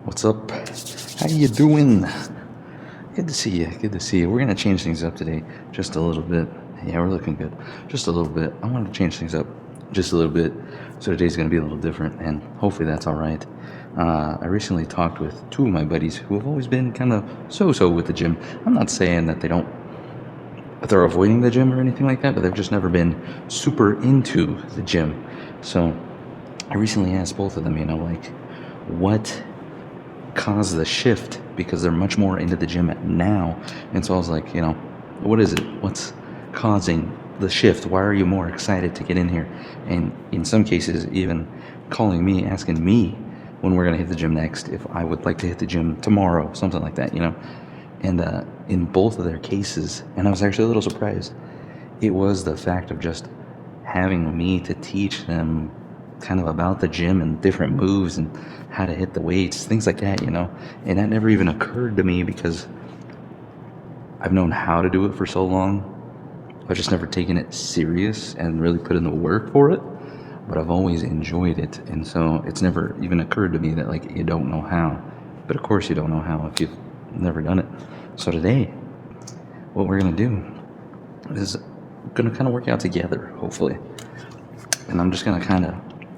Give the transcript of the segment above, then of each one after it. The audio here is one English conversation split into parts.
What's up? How you doing? Good to see you. Good to see you. We're gonna change things up today just a little bit. Yeah, we're looking good. Just a little bit. I wanted to change things up just a little bit, so today's gonna be a little different, and hopefully that's all right. I recently talked with two of my buddies who have always been kind of so-so with the gym. I'm not saying that they're avoiding the gym or anything like that, but they've just never been super into the gym. So I recently asked both of them, like, what caused the shift, because they're much more into the gym now. And so I was like, what is it? What's causing the shift? Why are you more excited to get in here? And in some cases, even calling me, asking me when we're going to hit the gym next, if I would like to hit the gym tomorrow, something like that, And in both of their cases, and I was actually a little surprised, it was the fact of just having me to teach them kind of about the gym and different moves and how to hit the weights, things like that, And that never even occurred to me because I've known how to do it for so long. I've just never taken it serious and really put in the work for it. But I've always enjoyed it. And so it's never even occurred to me that, like, you don't know how. But of course you don't know how if you've never done it. So today, what we're going to do is going to kind of work out together, hopefully. And I'm just going to kind of,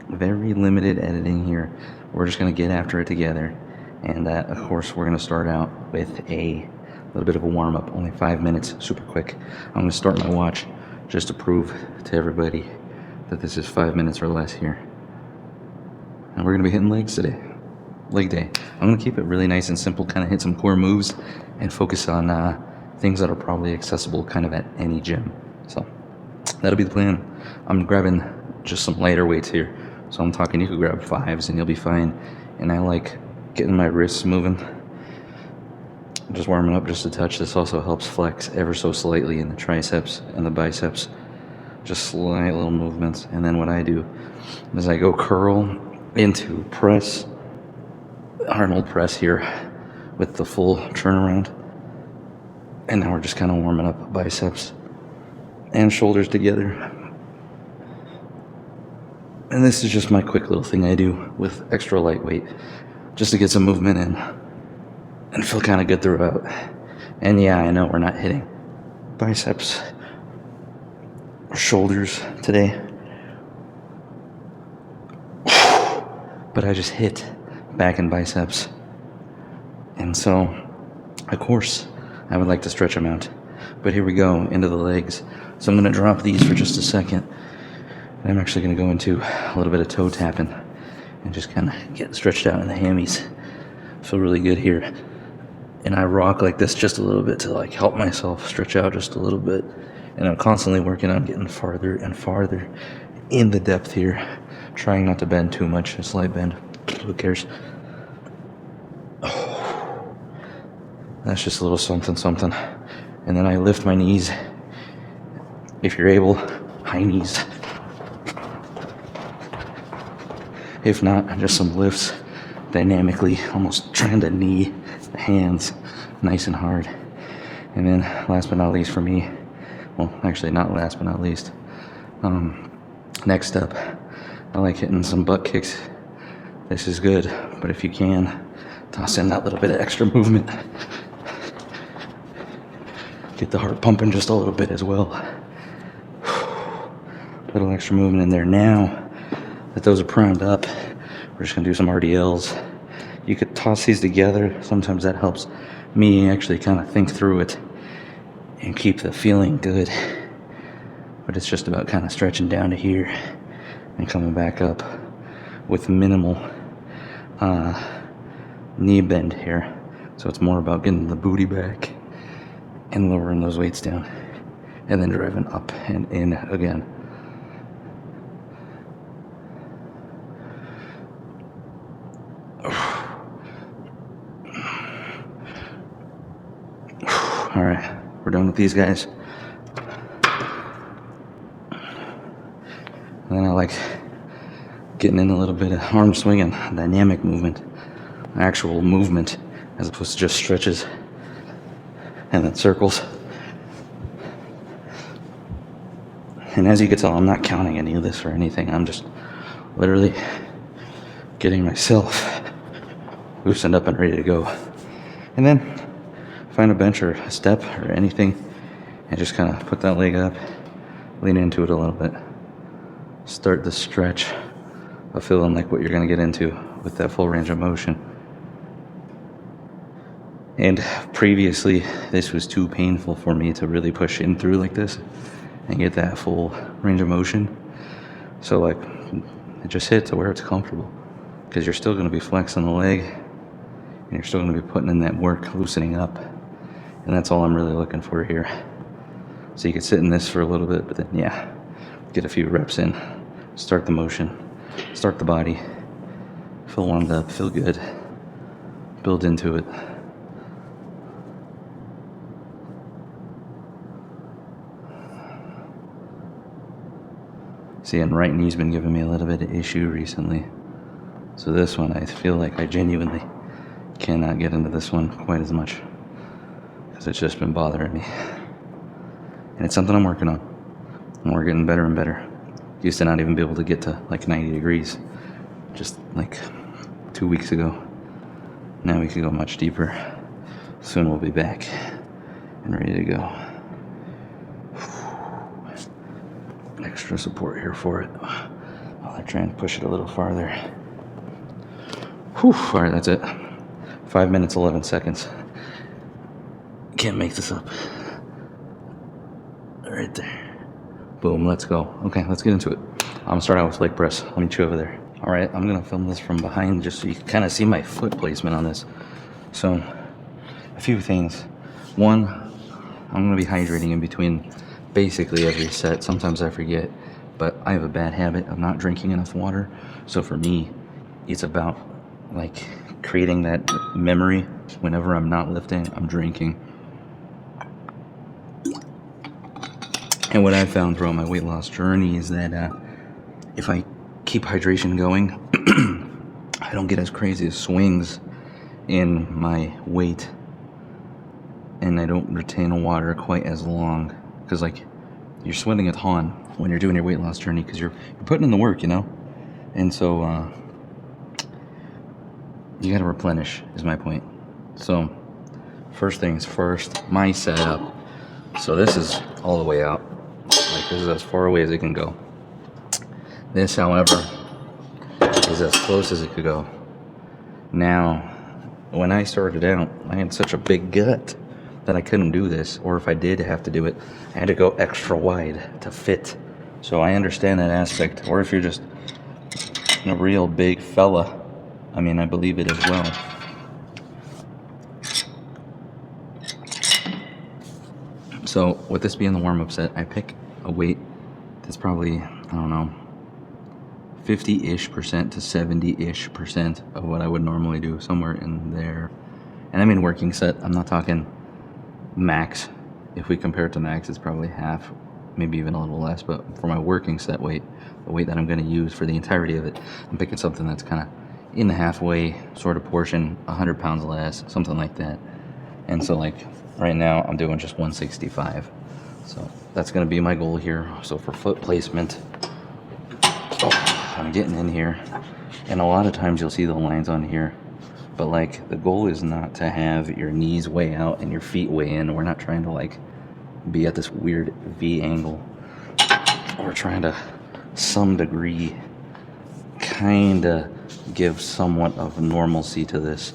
very limited editing here. We're just going to get after it together. And of course, we're going to start out with a little bit of a warm-up, only 5 minutes, super quick. I'm going to start my watch just to prove to everybody that this is 5 minutes or less here. And we're going to be hitting legs today. Leg day. I'm going to keep it really nice and simple, kind of hit some core moves and focus on things that are probably accessible kind of at any gym. So that'll be the plan. I'm grabbing just some lighter weights here. So I'm talking, you could grab 5s and you'll be fine. And I like getting my wrists moving. Just warming up just a touch. This also helps flex ever so slightly in the triceps and the biceps. Just slight little movements. And then what I do is I go curl into press, Arnold press here with the full turnaround. And now we're just kind of warming up biceps and shoulders together. And this is just my quick little thing I do with extra lightweight, just to get some movement in and feel kind of good throughout. And yeah, I know we're not hitting biceps or shoulders today, but I just hit back and biceps. And so, of course, I would like to stretch them out. But here we go, into the legs. So I'm going to drop these for just a second. I'm actually going to go into a little bit of toe tapping and just kind of get stretched out in the hammies. Feel really good here. And I rock like this just a little bit to, like, help myself stretch out just a little bit. And I'm constantly working on getting farther and farther in the depth here. Trying not to bend too much, a slight bend. Who cares? Oh, that's just a little something, something. And then I lift my knees. If you're able, high knees. If not, just some lifts dynamically, almost trying to knee the hands nice and hard. And then last but not least for me, well, actually not last but not least, next up, I like hitting some butt kicks. This is good, but if you can, toss in that little bit of extra movement. Get the heart pumping just a little bit as well. Little extra movement in there. Now that those are primed up, we're just going to do some RDLs. You could toss these together. Sometimes that helps me actually kind of think through it and keep the feeling good. But it's just about kind of stretching down to here and coming back up with minimal knee bend here. So it's more about getting the booty back and lowering those weights down and then driving up and in again. All right, we're done with these guys. And then I like getting in a little bit of arm swinging, dynamic movement, actual movement, as opposed to just stretches and then circles. And as you can tell, I'm not counting any of this or anything. I'm just literally getting myself loosened up and ready to go. And then find a bench or a step or anything and just kind of put that leg up, lean into it a little bit. Start the stretch of feeling like what you're going to get into with that full range of motion. And previously, this was too painful for me to really push in through like this and get that full range of motion. So like, it just hit to where it's comfortable, because you're still going to be flexing the leg and you're still going to be putting in that work, loosening up. And that's all I'm really looking for here. So you can sit in this for a little bit, but then yeah, get a few reps in, start the motion, start the body, feel warmed up, feel good, build into it. See, and right knee's been giving me a little bit of issue recently. So this one, I feel like I genuinely cannot get into this one quite as much, because it's just been bothering me. And it's something I'm working on. And we're getting better and better. Used to not even be able to get to like 90 degrees just like 2 weeks ago. Now we can go much deeper. Soon we'll be back and ready to go. Extra support here for it while I try and push it a little farther. Whew. All right, that's it. 5 minutes, 11 seconds. Can't make this up. Right there. Boom, let's go. Okay, let's get into it. I'm gonna start out with leg press. Let me chew over there. All right, I'm gonna film this from behind just so you can kind of see my foot placement on this. So, a few things. One, I'm gonna be hydrating in between basically every set. Sometimes I forget, but I have a bad habit of not drinking enough water. So for me, it's about like creating that memory. Whenever I'm not lifting, I'm drinking. And what I've found throughout my weight loss journey is that if I keep hydration going, I don't get as crazy as swings in my weight, and I don't retain water quite as long, because like you're sweating a ton when you're doing your weight loss journey, because you're putting in the work, you know. And so you got to replenish is my point. So first things first, my setup. So this is all the way out. Like, this is as far away as it can go. This, however, is as close as it could go. Now, when I started out, I had such a big gut that I couldn't do this. Or if I did have to do it, I had to go extra wide to fit. So I understand that aspect. Or if you're just a real big fella, I mean, I believe it as well. So with this being the warm-up set, I pick a weight that's probably, I don't know, 50-ish% to 70-ish% of what I would normally do, somewhere in there. And I mean working set, I'm not talking max. If we compare it to max, it's probably half, maybe even a little less. But for my working set weight, the weight that I'm going to use for the entirety of it, I'm picking something that's kind of in the halfway sort of portion, 100 pounds less, something like that. And so like right now I'm doing just 165. So that's going to be my goal here. So for foot placement, I'm getting in here, and a lot of times you'll see the lines on here, but like the goal is not to have your knees way out and your feet way in. We're not trying to like be at this weird V angle. We're trying to some degree kind of give somewhat of normalcy to this.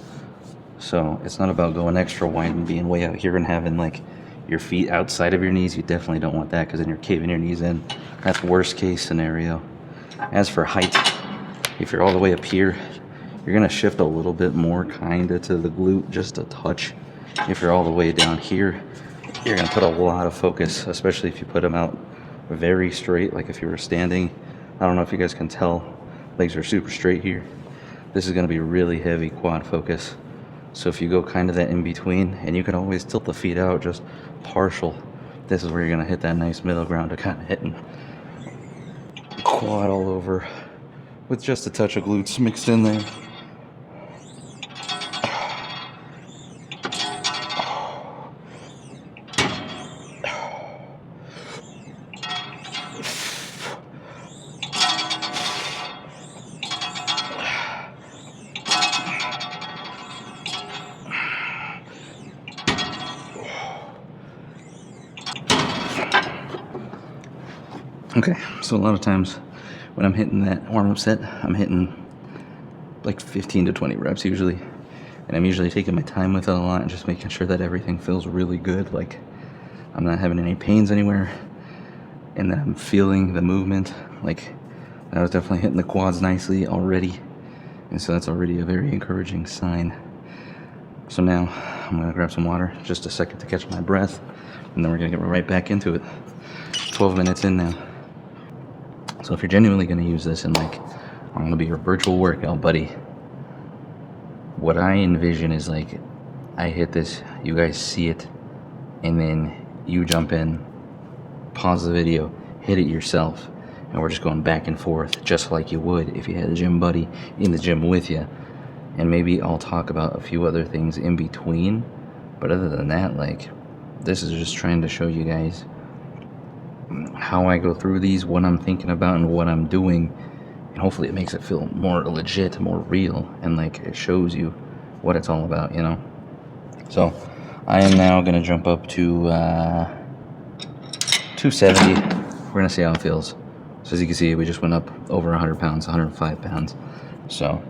So it's not about going extra wide and being way out here and having like your feet outside of your knees. You definitely don't want that, because then you're caving your knees in. That's worst case scenario. As for height, if you're all the way up here, you're gonna shift a little bit more kinda to the glute, just a touch. If you're all the way down here, you're gonna put a lot of focus, especially if you put them out very straight, like if you were standing. I don't know if you guys can tell, legs are super straight here. This is gonna be really heavy quad focus. So if you go kind of that in between, and you can always tilt the feet out just partial, this is where you're gonna hit that nice middle ground to kind of hitting quad all over with just a touch of glutes mixed in there. Okay, so a lot of times when I'm hitting that warm-up set, I'm hitting like 15 to 20 reps usually. And I'm usually taking my time with it a lot and just making sure that everything feels really good. Like I'm not having any pains anywhere and that I'm feeling the movement. Like I was definitely hitting the quads nicely already. And so that's already a very encouraging sign. So now I'm gonna grab some water, just a second to catch my breath, and then we're gonna get right back into it. 12 minutes in now. So if you're genuinely gonna use this and like, I'm gonna be your virtual workout buddy, what I envision is like, I hit this, you guys see it, and then you jump in, pause the video, hit it yourself, and we're just going back and forth just like you would if you had a gym buddy in the gym with you. And maybe I'll talk about a few other things in between, but other than that, like, this is just trying to show you guys how I go through these, what I'm thinking about and what I'm doing, and hopefully it makes it feel more legit, more real, and like it shows you what it's all about, you know. So I am now gonna jump up to 270. We're gonna see how it feels. So as you can see, we just went up over 100 pounds, 105 pounds. So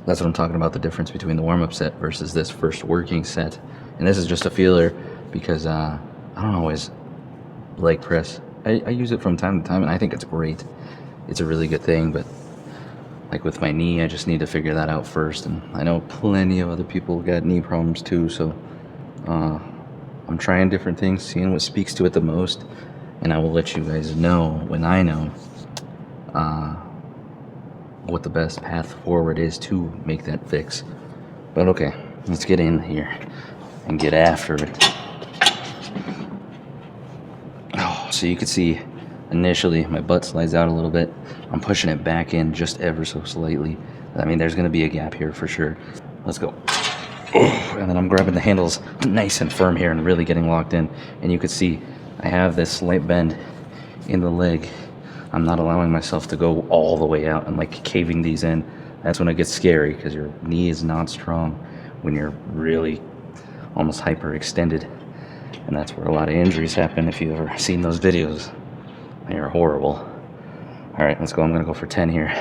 that's what I'm talking about, the difference between the warm-up set versus this first working set. And this is just a feeler because I don't always leg press. I use it from time to time and I think it's great. It's a really good thing, but like with my knee, I just need to figure that out first. And I know plenty of other people got knee problems too, so I'm trying different things, seeing what speaks to it the most, and I will let you guys know when I know what the best path forward is to make that fix. But okay, let's get in here and get after it. Oh, so you can see initially my butt slides out a little bit. I'm pushing it back in just ever so slightly. I mean, there's gonna be a gap here for sure. Let's go. And then I'm grabbing the handles nice and firm here and really getting locked in. And you can see I have this slight bend in the leg. I'm not allowing myself to go all the way out and like caving these in. That's when it gets scary because your knee is not strong when you're really almost hyperextended. And that's where a lot of injuries happen if you've ever seen those videos. They are horrible. All right, let's go. I'm gonna go for 10 here.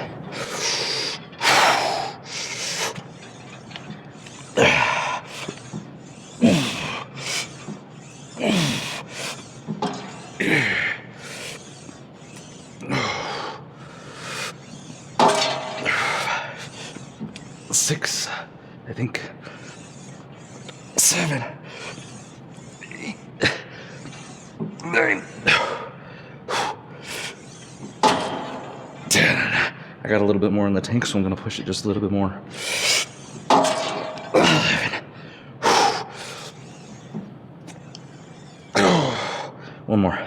Six, I think. 7, 8, 9, 10. I got a little bit more in the tank, so I'm gonna push it just a little bit more. 11. One more.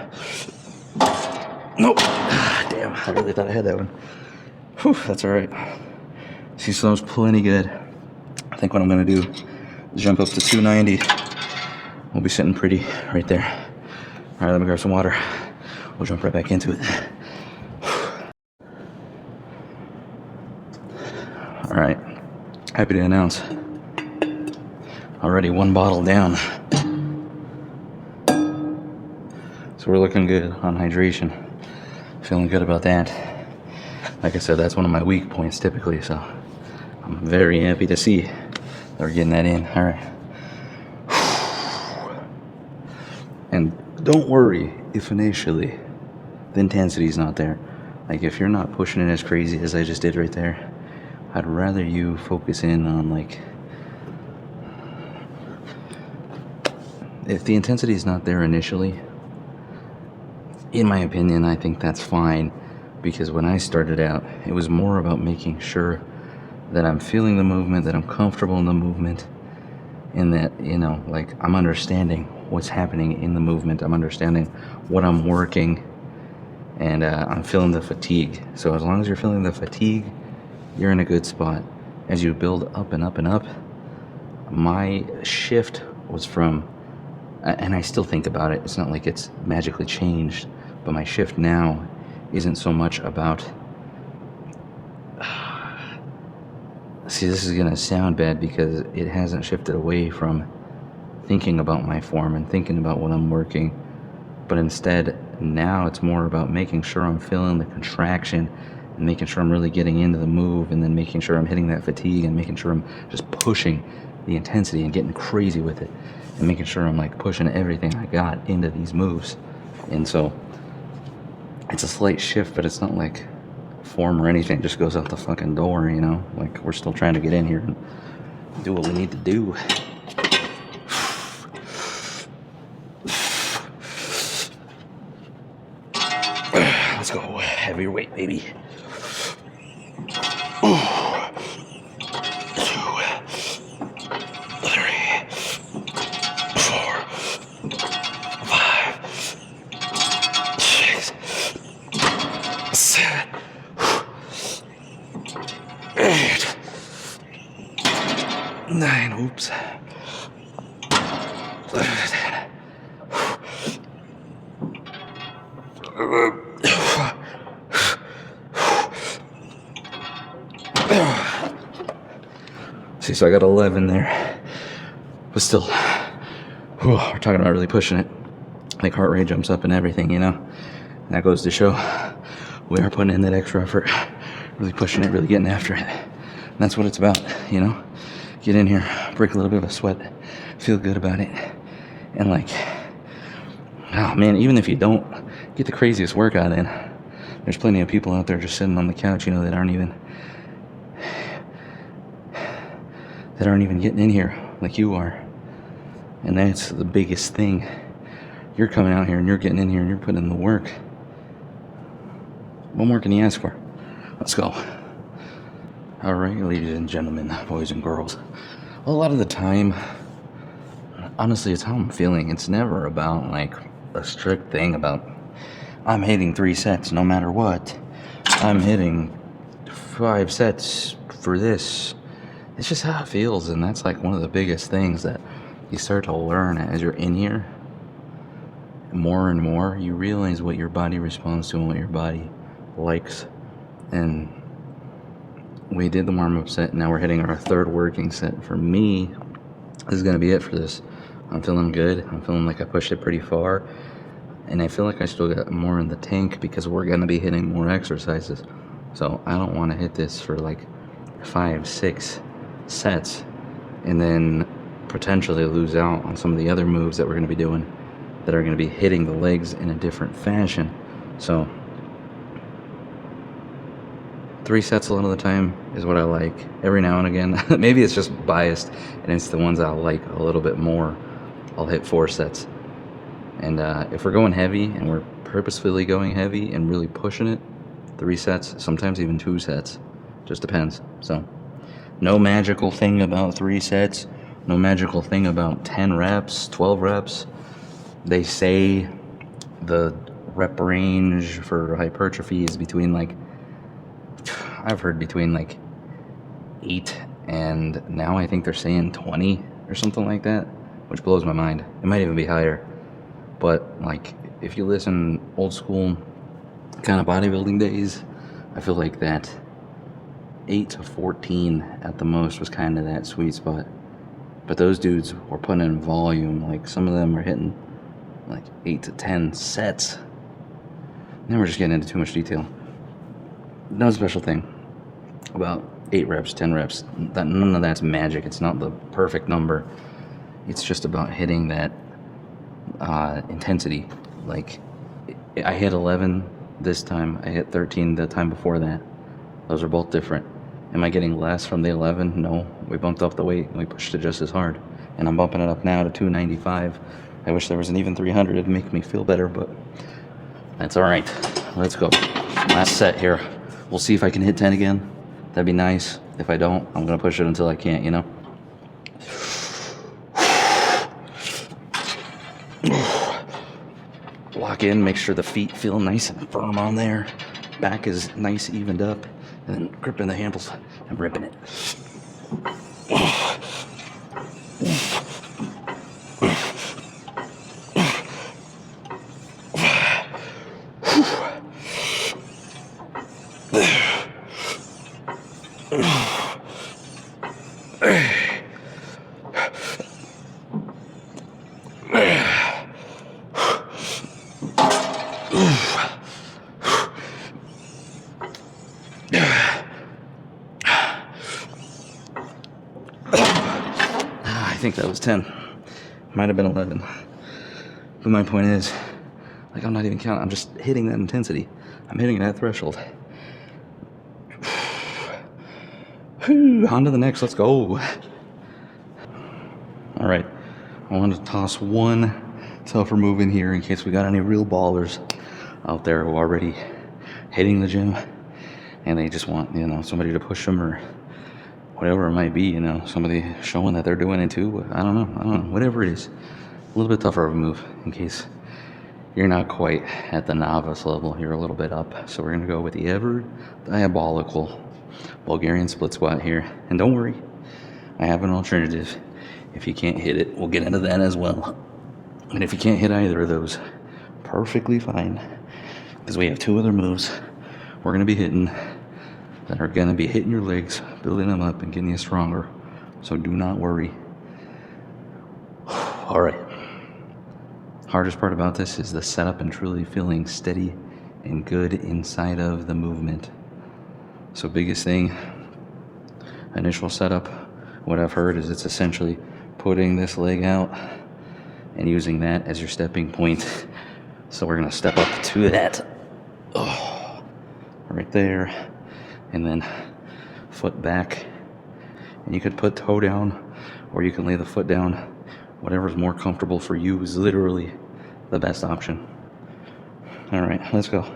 Nope. Damn, I really thought I had that one. Whew, that's all right. See, so that was plenty good. I think what I'm gonna do is jump up to 290. We'll be sitting pretty right there. All right, let me grab some water. We'll jump right back into it. All right, happy to announce, already one bottle down. So we're looking good on hydration. Feeling good about that. Like I said, that's one of my weak points typically, so I'm very happy to see that we're getting that in. All right. And don't worry if initially the intensity is not there. Like if you're not pushing it as crazy as I just did right there, I'd rather you focus in on like, if the intensity is not there initially, in my opinion, I think that's fine, because when I started out, it was more about making sure that I'm feeling the movement, that I'm comfortable in the movement, and that, you know, like I'm understanding what's happening in the movement, I'm understanding what I'm working, and I'm feeling the fatigue. So as long as you're feeling the fatigue, you're in a good spot. As you build up and up and up, my shift was from, and I still think about it, it's not like it's magically changed, but my shift now isn't so much about, see, this is gonna sound bad because it hasn't shifted away from thinking about my form and thinking about what I'm working, but instead Now it's more about making sure I'm feeling the contraction and making sure I'm really getting into the move, and then making sure I'm hitting that fatigue, and making sure I'm just pushing the intensity and getting crazy with it, and making sure I'm like pushing everything I got into these moves. And so it's a slight shift, but it's not like form or anything. It just goes out the fucking door, you know? Like, we're still trying to get in here and do what we need to do. Let's go. Heavier weight, baby. 2, 3, 4, 5, 6, 7, 8, 9. Oops. See, so I got 11 there, but still, we're talking about really pushing it. Like, heart rate jumps up and everything, you know? And that goes to show we are putting in that extra effort, really pushing it, really getting after it. And that's what it's about, you know? Get in here, break a little bit of a sweat, feel good about it. And like, oh man, even if you don't get the craziest workout in, there's plenty of people out there just sitting on the couch, you know, that aren't even getting in here like you are. And that's the biggest thing. You're coming out here and you're getting in here and you're putting in the work. What more can you ask for? Let's go. All right, ladies and gentlemen, boys and girls. A lot of the time, honestly, it's how I'm feeling. It's never about like a strict thing about I'm hitting 3 sets no matter what. I'm hitting 5 sets for this. It's just how it feels, and that's like one of the biggest things that you start to learn as you're in here. More and more, you realize what your body responds to and what your body likes. And we did the warm-up set, now we're hitting our 3rd working set. For me, this is going to be it for this. I'm feeling good. I'm feeling like I pushed it pretty far. And I feel like I still got more in the tank because we're going to be hitting more exercises. So I don't want to hit this for like 5, 6 sets and then potentially lose out on some of the other moves that we're going to be doing that are going to be hitting the legs in a different fashion. So 3 sets a lot of the time is what I like. Every now and again, maybe it's just biased and it's the ones I like a little bit more, I'll hit 4 sets. And if we're going heavy and we're purposefully going heavy and really pushing it, 3 sets, sometimes even 2 sets, just depends. So no magical thing about 3 sets, no magical thing about 10 reps, 12 reps. They say the rep range for hypertrophy is between like, I've heard between like 8 and now I think they're saying 20 or something like that, which blows my mind. It might even be higher. But like, if you listen old school kind of bodybuilding days, I feel like that 8 to 14 at the most was kind of that sweet spot. But those dudes were putting in volume. Like, some of them were hitting like 8 to 10 sets. Now we're just getting into too much detail. No special thing about 8 reps, 10 reps. None of that's magic. It's not the perfect number. It's just about hitting that intensity. Like, I hit 11 this time. I hit 13 the time before that. Those are both different. Am I getting less from the 11? No. We bumped up the weight and we pushed it just as hard. And I'm bumping it up now to 295. I wish there was an even 300. It'd make me feel better, but that's all right. Let's go. Last set here. We'll see if I can hit 10 again. That'd be nice. If I don't, I'm going to push it until I can't, you know? Lock in, make sure the feet feel nice and firm on there. Back is nice, evened up. And then gripping the handles and ripping it. think that was 10. Might have been 11. But my point is, like, I'm not even counting. I'm just hitting that intensity. I'm hitting that threshold. On to the next. Let's go. All right. I want to toss one tougher move in here in case we got any real ballers out there who are already hitting the gym and they just want, somebody to push them or whatever it might be, somebody showing that they're doing it too. I don't know, whatever it is. A little bit tougher of a move in case you're not quite at the novice level. You're a little bit up. So we're going to go with the ever diabolical Bulgarian split squat here. And don't worry, I have an alternative. If you can't hit it, we'll get into that as well. And if you can't hit either of those, perfectly fine. Because we have two other moves we're going to be hitting that are going to be hitting your legs, building them up and getting you stronger. So do not worry. All right. Hardest part about this is the setup and truly feeling steady and good inside of the movement. So biggest thing, initial setup, what I've heard is it's essentially putting this leg out and using that as your stepping point. So we're going to step up to that. Oh, right there. And then foot back. And you could put toe down or you can lay the foot down. Whatever's more comfortable for you is literally the best option. All right, let's go.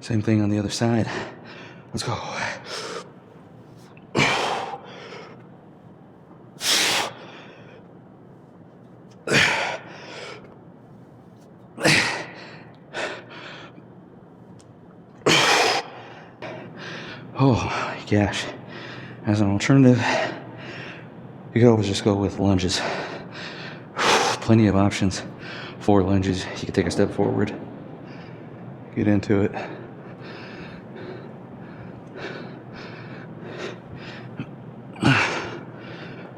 Same thing on the other side. Let's go. Oh gosh. As an alternative, you could always just go with lunges. Plenty of options for lunges. You can take a step forward, get into it.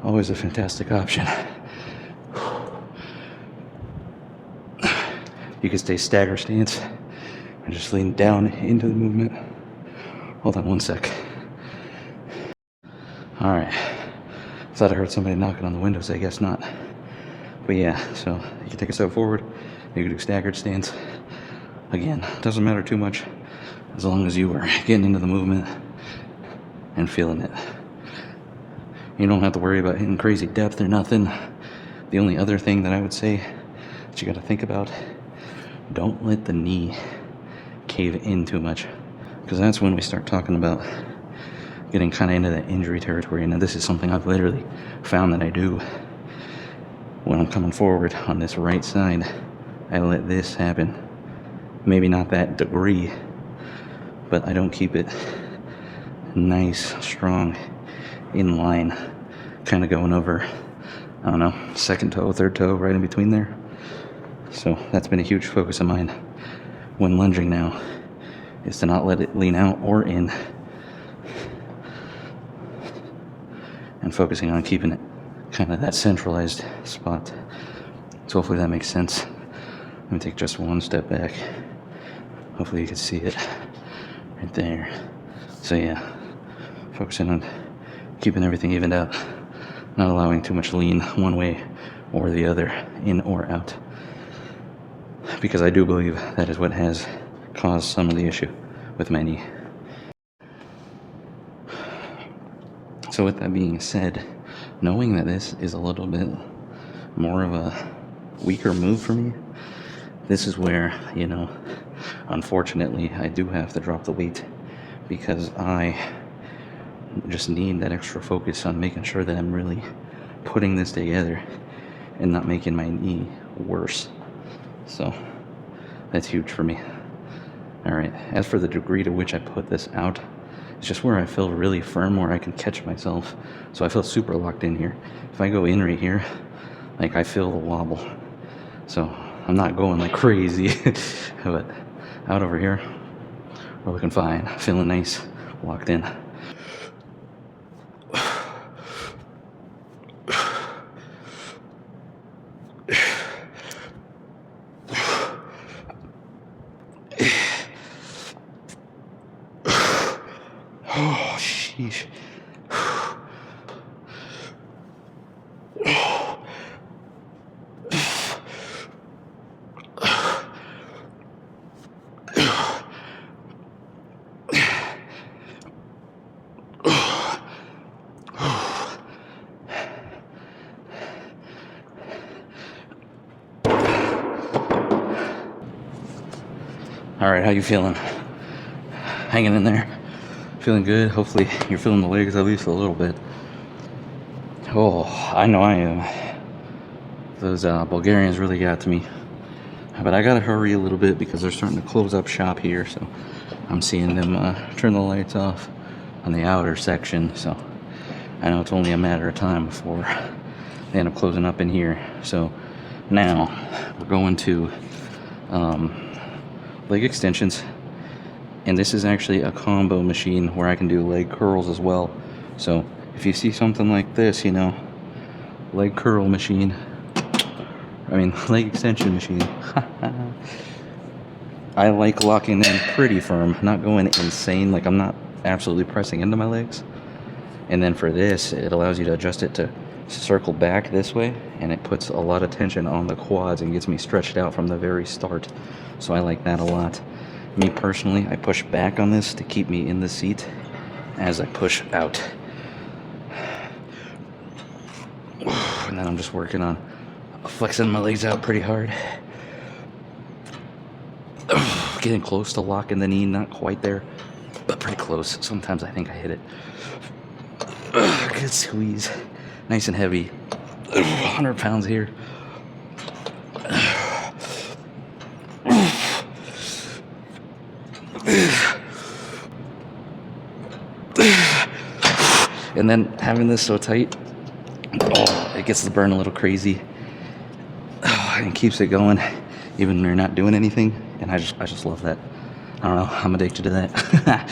Always a fantastic option. You can stay stagger stance and just lean down into the movement. Hold on one sec. All right. Thought I heard somebody knocking on the windows. I guess not. But yeah, so you can take a step forward. You can do staggered stance. Again, doesn't matter too much as long as you are getting into the movement and feeling it. You don't have to worry about hitting crazy depth or nothing. The only other thing that I would say that you got to think about, don't let the knee cave in too much, because that's when we start talking about getting kind of into that injury territory. Now, this is something I've literally found that I do when I'm coming forward on this right side. I let this happen. Maybe not that degree, but I don't keep it nice, strong, in line, kind of going over, I don't know, second toe, third toe, right in between there. So that's been a huge focus of mine when lunging now, is to not let it lean out or in, and focusing on keeping it kind of that centralized spot. So hopefully that makes sense. Let me take just one step back. Hopefully you can see it right there. So yeah, focusing on keeping everything evened out, not allowing too much lean one way or the other, in or out, because I do believe that is what has caused some of the issue with my knee. So with that being said, knowing that this is a little bit more of a weaker move for me, this is where, unfortunately, I do have to drop the weight, because I just need that extra focus on making sure that I'm really putting this together and not making my knee worse. So that's huge for me. All right, as for the degree to which I put this out, it's just where I feel really firm, where I can catch myself. So I feel super locked in here. If I go in right here, like, I feel the wobble. So I'm not going like crazy, but out over here, We're looking fine. Feeling nice. Locked in. Oh, sheesh. All right, how you feeling? Hanging in there? Feeling good? Hopefully you're feeling the legs at least a little bit. Oh, I know I am. Those Bulgarians really got to me. But I gotta hurry a little bit because they're starting to close up shop here. So I'm seeing them turn the lights off on the outer section. So I know it's only a matter of time before they end up closing up in here. So now we're going to leg extensions. And this is actually a combo machine where I can do leg curls as well. So if you see something like this, you know, leg curl machine, leg extension machine. I like locking them pretty firm, not going insane, like I'm not absolutely pressing into my legs. And then for this, it allows you to adjust it to circle back this way, and it puts a lot of tension on the quads and gets me stretched out from the very start. So I like that a lot. Me personally, I push back on this to keep me in the seat as I push out. And then I'm just working on flexing my legs out pretty hard. Getting close to locking the knee, not quite there, but pretty close. Sometimes I think I hit it. Good squeeze. Nice and heavy. 100 pounds here. And then having this so tight, it gets the burn a little crazy. And keeps it going even when you're not doing anything. And I just love that. I don't know, I'm addicted to that.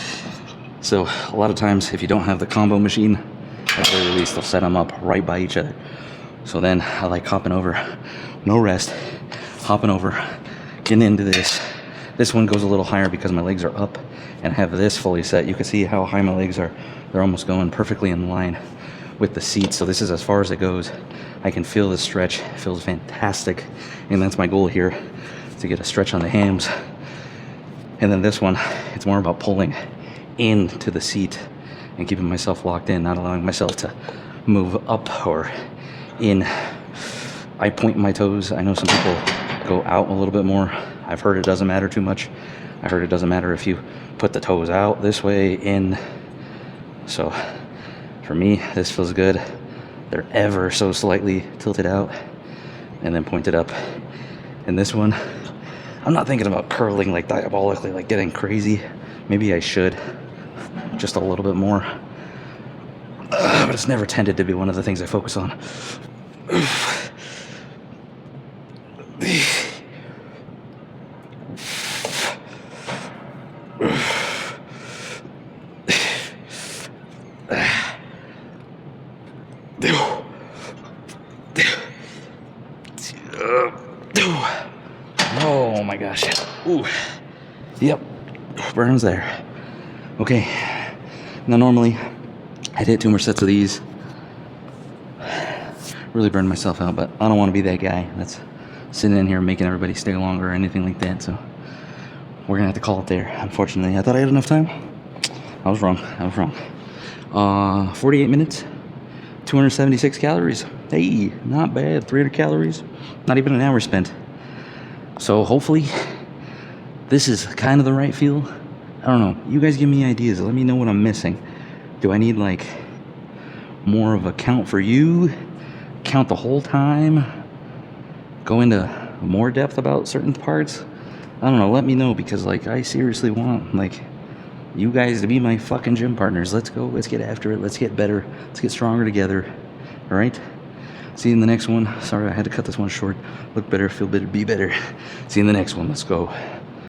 So a lot of times if you don't have the combo machine, at the very least they'll set them up right by each other. So then I like hopping over, no rest, hopping over, getting into this. This one goes a little higher because my legs are up, and I have this fully set. You can see how high my legs are. They're almost going perfectly in line with the seat. So this is as far as it goes. I can feel the stretch. It feels fantastic. And that's my goal here, to get a stretch on the hams. And then this one, it's more about pulling into the seat and keeping myself locked in, not allowing myself to move up or in. I point my toes. I know some people go out a little bit more. I've heard it doesn't matter too much. I heard it doesn't matter if you put the toes out this way, in. So for me, this feels good. They're ever so slightly tilted out and then pointed up. And this one, I'm not thinking about curling like diabolically, like getting crazy. Maybe I should, just a little bit more. But it's never tended to be one of the things I focus on. Oh my gosh. Ooh. Yep. Burns there. Okay. Now normally I'd hit 2 more sets of these. Really burned myself out, but I don't want to be that guy that's sitting in here making everybody stay longer or anything like that. So we're gonna have to call it there. Unfortunately, I thought I had enough time. I was wrong. 48 minutes, 276 calories. Hey, not bad. 300 calories. Not even an hour spent. So hopefully this is kind of the right feel. I don't know. You guys give me ideas. Let me know what I'm missing. Do I need like more of a count for you? Count the whole time? Go into more depth about certain parts? I don't know. Let me know, because like I seriously want like you guys to be my fucking gym partners. Let's go. Let's get after it. Let's get better. Let's get stronger together. All right? See you in the next one. Sorry I had to cut this one short. Look better, feel better, be better. See you in the next one. Let's go.